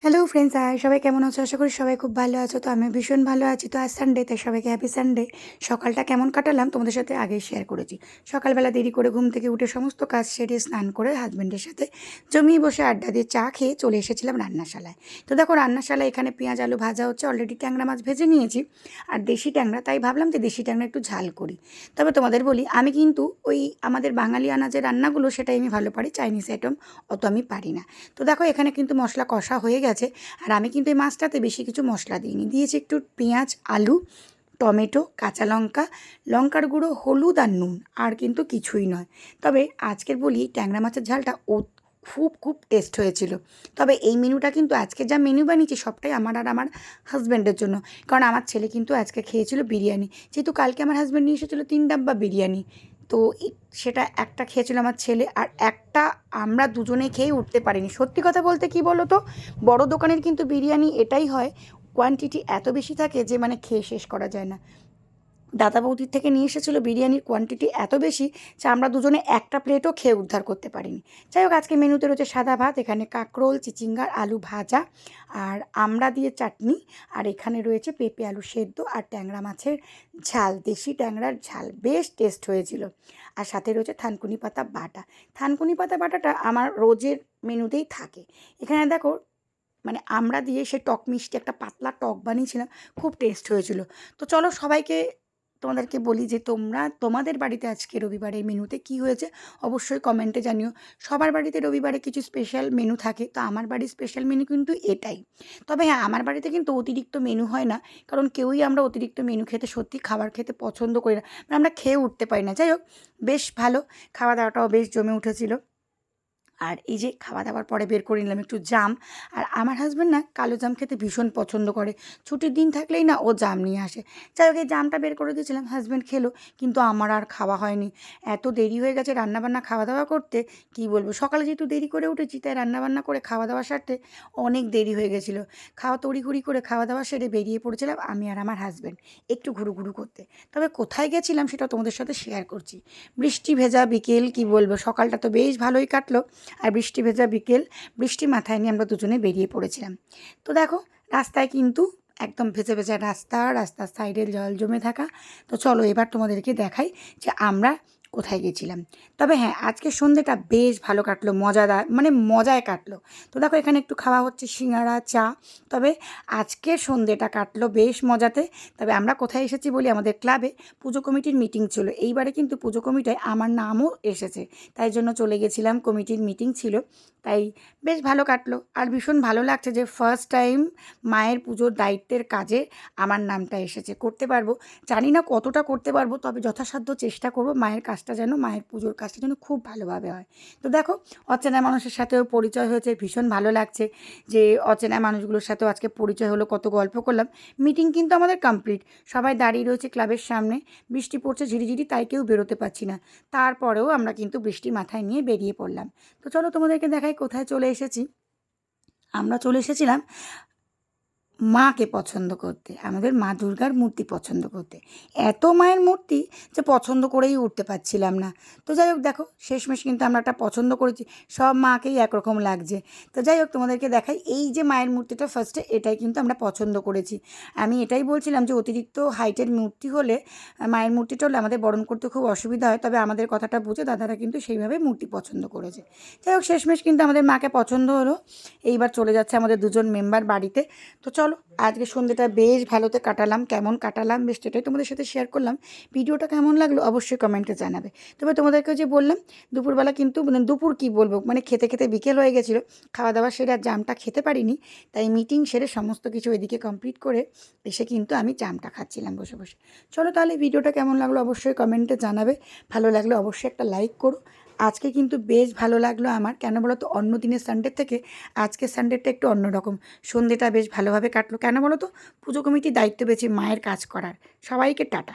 Hello friends, সবাই কেমন আছো? আশা করি সবাই খুব ভালো আছো। তো আমি ভীষণ ভালো আছি। তো আজ সানডে, তাই সবাইকে হ্যাপি সানডে। সকালটা কেমন কাটালাম তোমাদের সাথে আগেই শেয়ার করেছি। সকালবেলা দেরি করে ঘুম থেকে উঠে সমস্ত কাজ সেরে স্নান করে হাজব্যান্ডের সাথে জমিয়ে বসে আড্ডা দিয়ে চা খেয়ে চলে এসেছিলাম রান্নাশালায়। তো দেখো, রান্নাশালায় এখানে পেঁয়াজ আলু ভাজা হচ্ছে, অলরেডি ট্যাংরা মাছ ভেজে নিয়েছি আর দেশি ট্যাংরা, তাই ভাবলাম যে দেশি ট্যাংরা একটু ঝাল করি। তবে তোমাদের বলি, আমি কিন্তু ওই আমাদের বাঙালিয়ানা যে রান্নাগুলো সেটাই আমি ভালো পারি, চাইনিজ আইটেম অত আমি পারি না। তো দেখো, এখানে কিন্তু মশলা কষা হয়ে গেছে। আর আমি কিন্তু এই মাছটাতে বেশি কিছু মশলা দিইনি, দিয়েছি একটু পেঁয়াজ আলু টমেটো কাঁচা লঙ্কা লঙ্কার গুঁড়ো হলুদ আর নুন, আর কিন্তু কিছুই নয়। তবে আজকের বলি, ট্যাংরা মাছের ঝালটা খুব খুব টেস্ট হয়েছিল। তবে এই মেনুটা কিন্তু আজকে যা মেনু বানিয়েছি সবটাই আমার আর আমার হাজব্যান্ডের জন্য, কারণ আমার ছেলে কিন্তু আজকে খেয়েছিল বিরিয়ানি। যেহেতু কালকে আমার হাজব্যান্ড নিয়ে এসেছিলো 3 ডাব্বা বিরিয়ানি, তো সেটা একটা খেয়েছিল আমার ছেলে, আর একটা আমরা দুজনে খেয়ে উঠতে পারিনি। সত্যি কথা বলতে কি বলো তো, বড় দোকানের কিন্তু বিরিয়ানি এটাই হয়, কোয়ান্টিটি এত বেশি থাকে যে মানে খেয়ে শেষ করা যায় না। দাদা বৌদির থেকে নিয়ে এসেছিলো বিরিয়ানির কোয়ান্টিটি এত বেশি যে আমরা দুজনে একটা প্লেটও খেয়ে উদ্ধার করতে পারিনি। যাই হোক, আজকে মেনুতে রয়েছে সাদা ভাত, এখানে কাঁকরোল চিচিঙ্গার আলু ভাজা আর আমড়া দিয়ে চাটনি, আর এখানে রয়েছে পেঁপে আলু সেদ্ধ আর ট্যাংরা মাছের ঝাল, দেশি ট্যাংরার ঝাল, বেশ টেস্ট হয়েছিল। আর সাথে রয়েছে থানকুনি পাতা বাটা। থানকুনি পাতা বাটাটা আমার রোজের মেনুতেই থাকে। এখানে দেখো, মানে আমরা দিয়ে সে টক মিষ্টি একটা পাতলা টক বানিয়েছিলাম, খুব টেস্ট হয়েছিল। তো চলো সবাইকে তোমাদেরকে বলি যে তোমরা তোমাদের বাড়িতে আজকে রবিবারের মেনুতে কি হয়েছে অবশ্যই কমেন্টে জানিও। সবার বাড়িতে রবিবারে কিছু স্পেশাল মেনু থাকে, তো আমার বাড়ির স্পেশাল মেনু কিন্তু এটাই। তবে হ্যাঁ, আমার বাড়িতে কিন্তু অতিরিক্ত মেনু হয় না, কারণ কেউই আমরা অতিরিক্ত মেনু খেতে, সত্যি খাবার খেতে পছন্দ করি না, মানে আমরা খেয়ে উঠতে পারি না। যাই হোক, বেশ ভালো, খাওয়া দাওয়াটাও বেশ জমে উঠেছিল। আর এই যে খাওয়া দাওয়ার পরে বের করে নিলাম একটু জাম। আর আমার হাজব্যান্ড না কালো জাম খেতে ভীষণ পছন্দ করে, ছুটির দিন থাকলেই না ও জাম নিয়ে আসে। যাই হোক, এই জামটা বের করে দিয়েছিলাম, হাজব্যান্ড খেলো, কিন্তু আমার আর খাওয়া হয়নি। এত দেরি হয়ে গেছে রান্নাবান্না খাওয়া দাওয়া করতে, কি বলবো। সকালে যেহেতু দেরি করে উঠেছি, তাই রান্নাবান্না করে খাওয়া দাওয়া সারতে অনেক দেরি হয়ে গেছিলো। খাওয়া তড়িঘড়ি করে খাওয়া দাওয়া সেরে বেরিয়ে পড়েছিলাম আমি আর আমার হাজব্যান্ড একটু ঘুরু করতে। তবে কোথায় গেছিলাম সেটা তোমাদের সাথে শেয়ার করছি। বৃষ্টি ভেজা বিকেল, কি বলবো, সকালটা তো বেশ ভালোই কাটলো। আর বৃষ্টি ভেজা বিকেল, বৃষ্টি মাথায় নিয়ে আমরা দুজনে বেরিয়ে পড়েছিলাম। তো দেখো, রাস্তায় কিন্তু একদম ভেজা ভেজা রাস্তা, রাস্তার সাইডে জল জমে থাকা। তো চলো এবার তোমাদেরকে দেখাই যে আমরা কোথায় গেছিলাম। তবে হ্যাঁ, আজকের সন্ধ্যেটা বেশ ভালো কাটলো, মজাদার, মানে মজায় কাটলো। তো দেখো, এখানে একটু খাওয়া হচ্ছে সিঙ্গাড়া চা। তবে আজকের সন্ধ্যেটা কাটলো বেশ মজাতে। তবে আমরা কোথায় এসেছি বলি, আমাদের ক্লাবে পুজো কমিটির মিটিং ছিল। এইবারে কিন্তু পুজো কমিটায় আমার নামও এসেছে, তাই জন্য চলে গেছিলাম, কমিটির মিটিং ছিল। তাই বেশ ভালো কাটলো। আর ভীষণ ভালো লাগছে যে ফার্স্ট টাইম মায়ের পুজোর দায়িত্বের কাজে আমার নামটা এসেছে। করতে পারবো, জানি না কতটা করতে পারবো, তবে যথাসাধ্য চেষ্টা করব মায়ের কাজটা যেন, মায়ের পুজোর কাজটা যেন খুব ভালোভাবে হয়। তো দেখো, অচেনা মানুষের সাথেও পরিচয় হয়েছে, ভীষণ ভালো লাগছে যে অচেনা মানুষগুলোর সাথেও আজকে পরিচয় হলো, কত গল্প করলাম। মিটিং কিন্তু আমাদের কমপ্লিট, সবাই দাঁড়িয়ে রয়েছে ক্লাবের সামনে। বৃষ্টি পড়ছে ঝিরিঝিরি, তাই কেউ বেরোতে পারছি না। তারপরেও আমরা কিন্তু বৃষ্টি মাথায় নিয়ে বেরিয়ে পড়লাম। তো চলো তোমাদেরকে দেখাই কোথায় চলে এসেছি। আমরা চলে এসেছিলাম মাকে পছন্দ করতে, আমাদের মা দুর্গার মূর্তি পছন্দ করতে। এত মায়ের মূর্তি যে পছন্দ করেই উঠতে পারছিলাম না। তো যাই হোক, দেখো শেষমেশ কিন্তু আমরা একটা পছন্দ করেছি, সব মাকেই একরকম লাগছে। তো যাই হোক, তোমাদেরকে দেখাই এই যে মায়ের মূর্তিটা ফার্স্টে, এটাই কিন্তু আমরা পছন্দ করেছি। আমি এটাই বলছিলাম যে অতিরিক্ত হাইটের মূর্তি হলে, মায়ের মূর্তিটা হলে আমাদের বরণ করতে খুব অসুবিধা হয়। তবে আমাদের কথাটা বুঝে দাদারা কিন্তু সেইভাবে মূর্তি পছন্দ করেছে। যাই হোক, শেষমেশ কিন্তু আমাদের মাকে পছন্দ হলো। এইবার চলে যাচ্ছে আমাদের দুজন মেম্বার বাড়িতে। তো চলো, আজকে সন্ধ্যেটা বেশ ভালোতে কাটালাম। কেমন কাটালাম বেশ সেটাই তোমাদের সাথে শেয়ার করলাম। ভিডিওটা কেমন লাগলো অবশ্যই কমেন্টে জানাবে। তবে তোমাদেরকে যে বললাম, দুপুরবেলা কিন্তু, মানে দুপুর কী বলবো, মানে খেতে খেতে বিকেল হয়ে গেছিলো। খাওয়া দাওয়া সেরে আর জামটা খেতে পারিনি, তাই মিটিং সেরে সমস্ত কিছু এদিকে কমপ্লিট করে এসে কিন্তু আমি জামটা খাচ্ছিলাম বসে বসে। চলো তাহলে, ভিডিওটা কেমন লাগলো অবশ্যই কমেন্টে জানাবে। ভালো লাগলে অবশ্যই একটা লাইক করো। আজকে কিন্তু বেশ ভালো লাগলো আমার, কেন বলো তো, অন্য দিনের সানডের থেকে আজকের সানডেটা একটু অন্যরকম। সন্ধ্যেটা বেশ ভালোভাবে কাটলো, কেন বলো তো, পুজো কমিটির দায়িত্ব পেয়েছি মায়ের কাজ করার। সবাইকে টাটা।